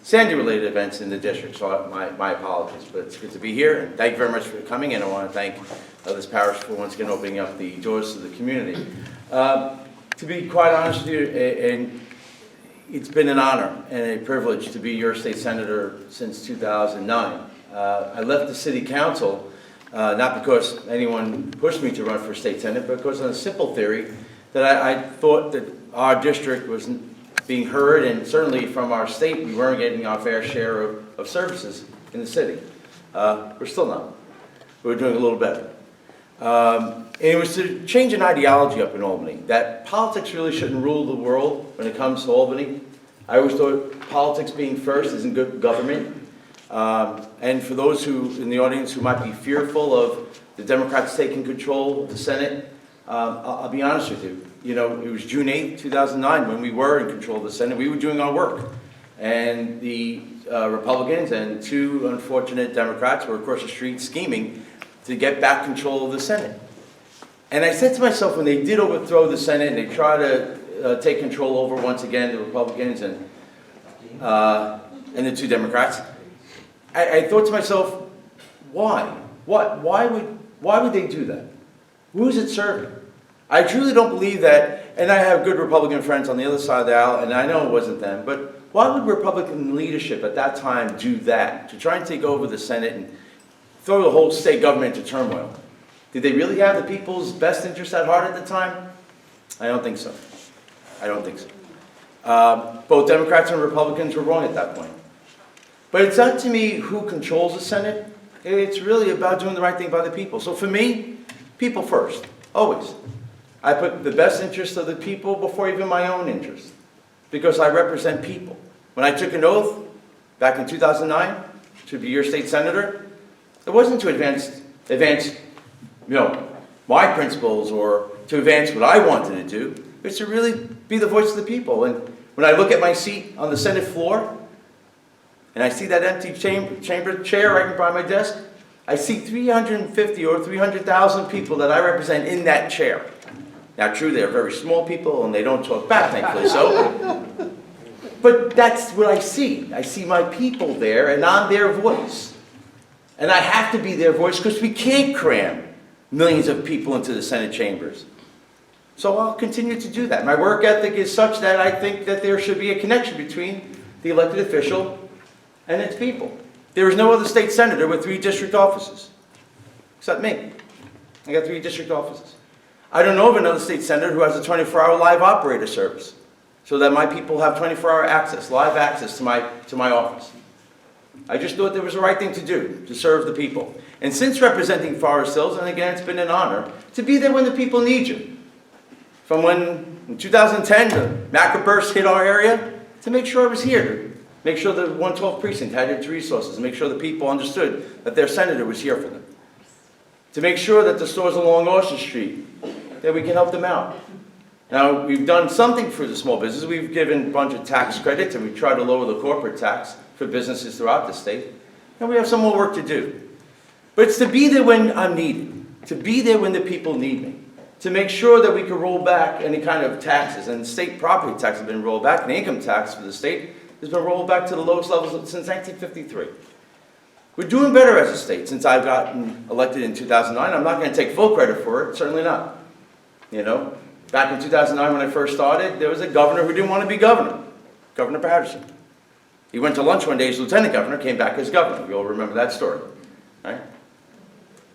Sandy-related events in the district, so my apologies. But it's good to be here, and thank you very much for coming, and I want to thank this parish for once again opening up the doors to the community. To be quite honest with you, and it's been an honor and a privilege to be your state senator since 2009. I left the city council not because anyone pushed me to run for state senate, but because on a simple theory that I thought that our district was being heard, and certainly from our state, we weren't getting our fair share of services in the city. We're still not. We're doing a little better. And it was to change an ideology up in Albany, that politics really shouldn't rule the world when it comes to Albany. I always thought politics being first isn't good government. And for those who in the audience who might be fearful of the Democrats taking control of the Senate, I'll be honest with you. You know, it was June 8th, 2009 when we were in control of the Senate. We were doing our work. And the Republicans and two unfortunate Democrats were across the street scheming to get back control of the Senate. And I said to myself, when they did overthrow the Senate and they tried to take control over once again the Republicans and the two Democrats, I thought to myself, why? Why would they do that? Who is it serving? I truly don't believe that, and I have good Republican friends on the other side of the aisle, and I know it wasn't them, but why would Republican leadership at that time do that, to try and take over the Senate and throw the whole state government into turmoil? Did they really have the people's best interest at heart at the time? I don't think so. I don't think so. Both Democrats and Republicans were wrong at that point. But it's not to me who controls the Senate. It's really about doing the right thing by the people. So for me, people first, always. I put the best interest of the people before even my own interest, because I represent people. When I took an oath back in 2009 to be your state senator, it wasn't to advance my principles or to advance what I wanted to do. It's to really be the voice of the people. And when I look at my seat on the Senate floor, and I see that empty chamber chair right in front of my desk, I see 350 or 300,000 people that I represent in that chair. Now, true, they're very small people, and they don't talk back, thankfully so. But that's what I see. I see my people there, and I'm their voice. And I have to be their voice because we can't cram millions of people into the Senate chambers. So I'll continue to do that. My work ethic is such that I think that there should be a connection between the elected official and its people. There is no other state senator with 3 district offices, except me. I got 3 district offices. I don't know of another state senator who has a 24-hour live operator service, so that my people have 24-hour access, live access to my office. I just thought there was the right thing to do, to serve the people. And since representing Forest Hills, and again, it's been an honor, to be there when the people need you. From when, in 2010, the macroburst hit our area, to make sure I was here, to make sure the 112th precinct had its resources, to make sure the people understood that their senator was here for them. To make sure that the stores along Austin Street, that we can help them out. Now, we've done something for the small business. We've given a bunch of tax credits, and we try to lower the corporate tax for businesses throughout the state. And we have some more work to do. But it's to be there when I'm needed, to be there when the people need me, to make sure that we can roll back any kind of taxes. And state property tax has been rolled back, and income tax for the state has been rolled back to the lowest levels since 1953. We're doing better as a state since I've gotten elected in 2009. I'm not going to take full credit for it, certainly not. You know, back in 2009 when I first started, there was a governor who didn't want to be governor, Governor Patterson. He went to lunch one day as lieutenant governor, came back as governor. We all remember that story, right?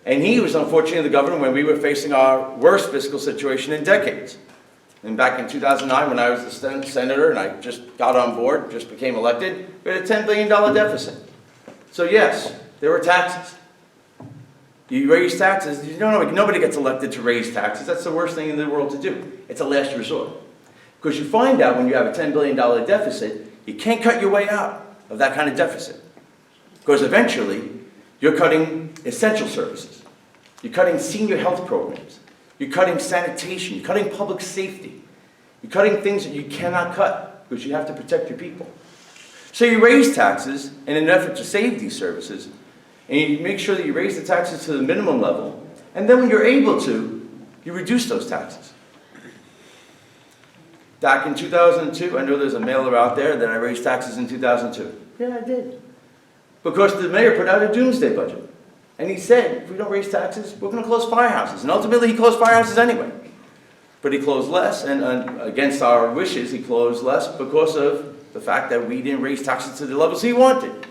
And he was unfortunately the governor when we were facing our worst fiscal situation in decades. And back in 2009 when I was the senator and I just got on board, just became elected, we had a $10 billion deficit. So yes, there were taxes. You raise taxes, nobody gets elected to raise taxes. That's the worst thing in the world to do. It's a last resort. Because you find out when you have a $10 billion deficit, you can't cut your way out of that kind of deficit. Because eventually, you're cutting essential services. You're cutting senior health programs. You're cutting sanitation. You're cutting public safety. You're cutting things that you cannot cut because you have to protect your people. So you raise taxes in an effort to save these services, and you make sure that you raise the taxes to the minimum level, and then when you're able to, you reduce those taxes. Back in 2002, I know there's a mailer out there that I raised taxes in 2002. Yeah, I did. Because the mayor put out a doomsday budget. And he said, if we don't raise taxes, we're going to close firehouses. And ultimately, he closed firehouses anyway. But he closed less, and against our wishes, he closed less because of the fact that we didn't raise taxes to the levels he wanted.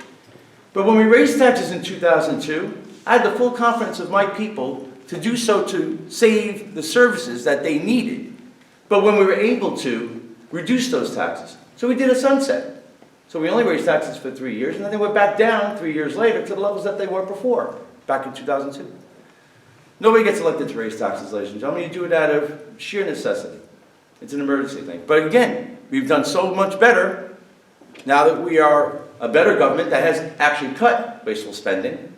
But when we raised taxes in 2002, I had the full confidence of my people to do so to save the services that they needed. But when we were able to reduce those taxes, so we did a sunset. So we only raised taxes for 3 years, and then they went back down 3 years later to the levels that they were before, back in 2002. Nobody gets elected to raise taxes, ladies and gentlemen. You do it out of sheer necessity. It's an emergency thing. But again, we've done so much better now that we are a better government that has actually cut wasteful spending.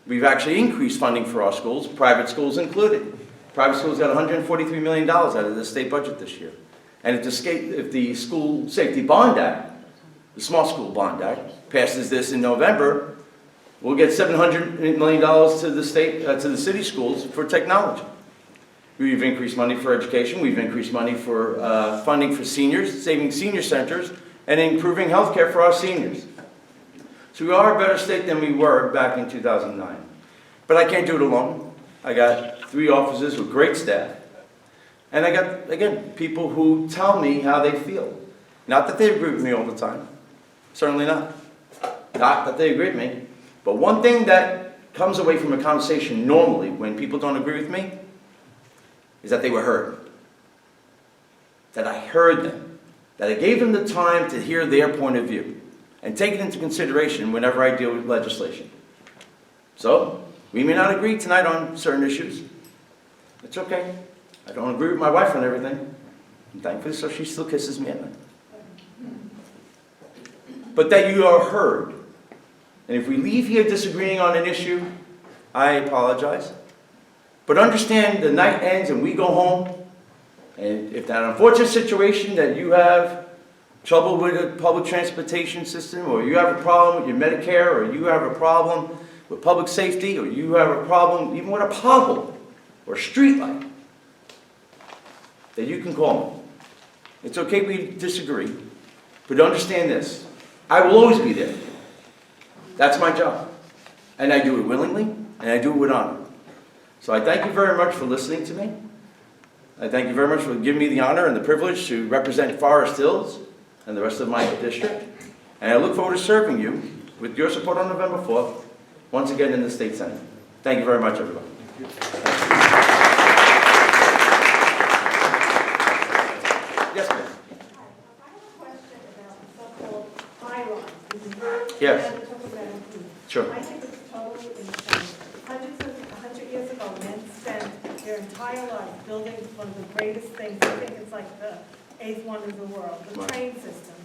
We've actually increased funding for our schools, private schools included. Private schools got $143 million out of the state budget this year. And if the School Safety Bond Act, the Small School Bond Act, passes this in November, we'll get $700 million to the state, to the city schools for technology. We've increased money for education. We've increased money for funding for seniors, saving senior centers, and improving health care for our seniors. So we are a better state than we were back in 2009. But I can't do it alone. I got 3 offices with great staff. And I got, again, people who tell me how they feel. Not that they agree with me all the time. Certainly not. Not that they agree with me. But one thing that comes away from a conversation normally when people don't agree with me is that they were heard. That I heard them. That I gave them the time to hear their point of view and take it into consideration whenever I deal with legislation. So, we may not agree tonight on certain issues. It's okay. I don't agree with my wife on everything. And thankfully, so she still kisses me at night. But that you are heard. And if we leave here disagreeing on an issue, I apologize. But understand the night ends and we go home. And if that unfortunate situation that you have trouble with a public transportation system, or you have a problem with your Medicare, or you have a problem with public safety, or you have a problem even with a pothole or a street light, that you can call me. It's okay we disagree, but understand this. I will always be there. That's my job. And I do it willingly, and I do it with honor. So I thank you very much for listening to me. I thank you very much for giving me the honor and the privilege to represent Forest Hills and the rest of my district. And I look forward to serving you with your support on November 4th, once again in the State Senate. Thank you very much, everybody. Yes, ma'am. I have a question about the so-called bylaws. Yes. Sure. I think it's totally insane. 100 years ago, men spent their entire life building one of the greatest things. I think it's like the 8th wonder of the world, the Right. train system.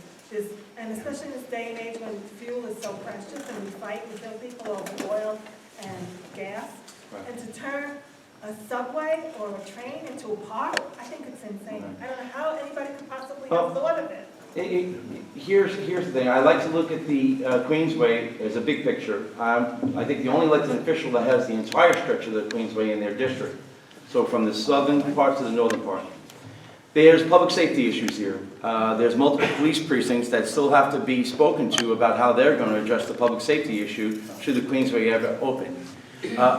And especially in this day and age when fuel is so precious and we fight with other people over oil and gas. Right. And to turn a subway or a train into a park, I think it's insane. I don't know how anybody could possibly have thought of it. Here's the thing. I like to look at the Queensway as a big picture. I think the only elected official that has the entire stretch of the Queensway in their district. So from the southern part to the northern part. There's public safety issues here. There's multiple police precincts that still have to be spoken to about how they're going to address the public safety issue should the Queensway ever open.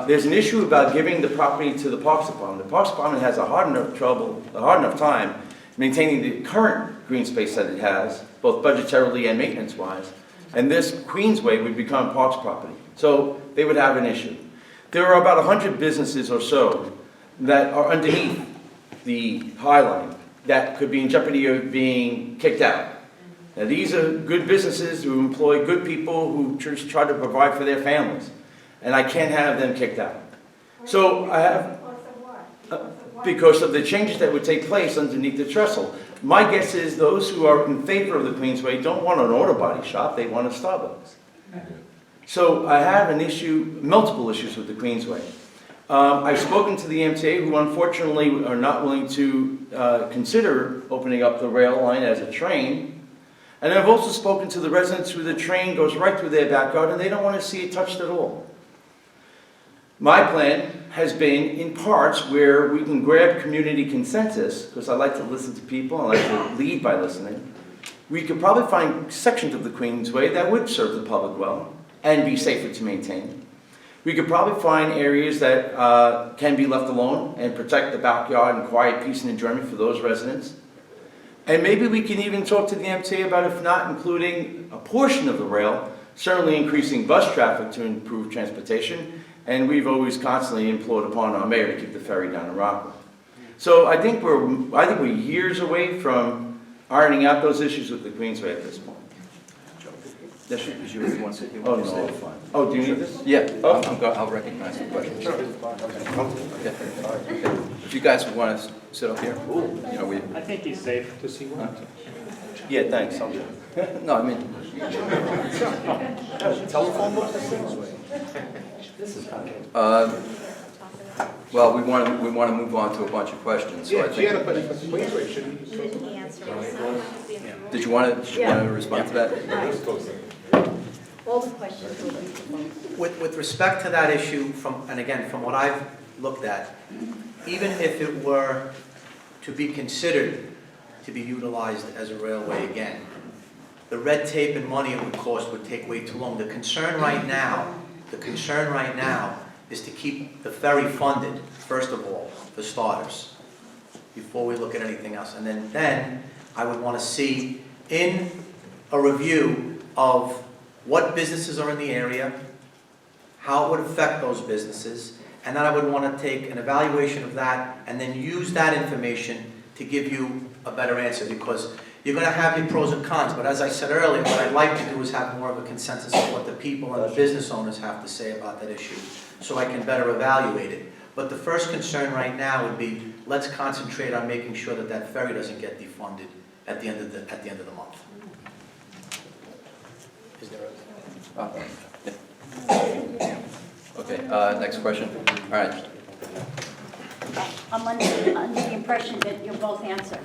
There's an issue about giving the property to the Parks Department. The Parks Department has a hard enough time maintaining the current green space that it has, both budgetarily and maintenance-wise, and this Queensway would become Parks property. So they would have an issue. There are about 100 businesses or so that are underneath the High Line that could be in jeopardy of being kicked out. Now these are good businesses who employ good people who just try to provide for their families, and I can't have them kicked out. So I have... Because of the changes that would take place underneath the trestle. My guess is those who are in favor of the Queensway don't want an auto body shop, they want a Starbucks. So I have an issue, multiple issues with the Queensway. I've spoken to the MTA, who unfortunately are not willing to consider opening up the rail line as a train. And I've also spoken to the residents who the train goes right through their backyard and they don't want to see it touched at all. My plan has been in parts where we can grab community consensus, because I like to listen to people, I like to lead by listening, We could probably find sections of the Queensway that would serve the public well and be safer to maintain. We could probably find areas that can be left alone and protect the backyard and quiet peace and enjoyment for those residents. And maybe we can even talk to the MTA about, if not including a portion of the rail, certainly increasing bus traffic to improve transportation. And we've always constantly implored upon our mayor to keep the ferry down in Rockland. So I think we're years away from ironing out those issues with the Queensway at this point. That's because you want to. Oh, no, fine. Oh, do you need this? Yeah, Oh. I'll recognize the question. Sure. If you guys would want to sit up here, you know, we. I think he's safe to see one. Yeah, thanks. No, I mean, Telephone book? well, we want to move on to a bunch of questions, so I Yeah, she had a think. question for Queensway, shouldn't he? Didn't answer it. Did you want to respond to that? All the questions will be proposed. With respect to that issue, and again, from what I've looked at, even if it were to be considered to be utilized as a railway again, the red tape and money it would cost would take way too long. The concern right now is to keep the ferry funded, first of all, for starters, before we look at anything else. And then I would want to see in a review of what businesses are in the area, how it would affect those businesses, and then I would want to take an evaluation of that and then use that information to give you a better answer, because you're going to have your pros and cons, but as I said earlier, what I'd like to do is have more of a consensus of what the people and the business owners have to say about that issue, so I can better evaluate it. But the first concern right now would be, let's concentrate on making sure that that ferry doesn't get defunded at the end of the month. Is there Okay, next question. All right. I'm under the impression that you'll both answer.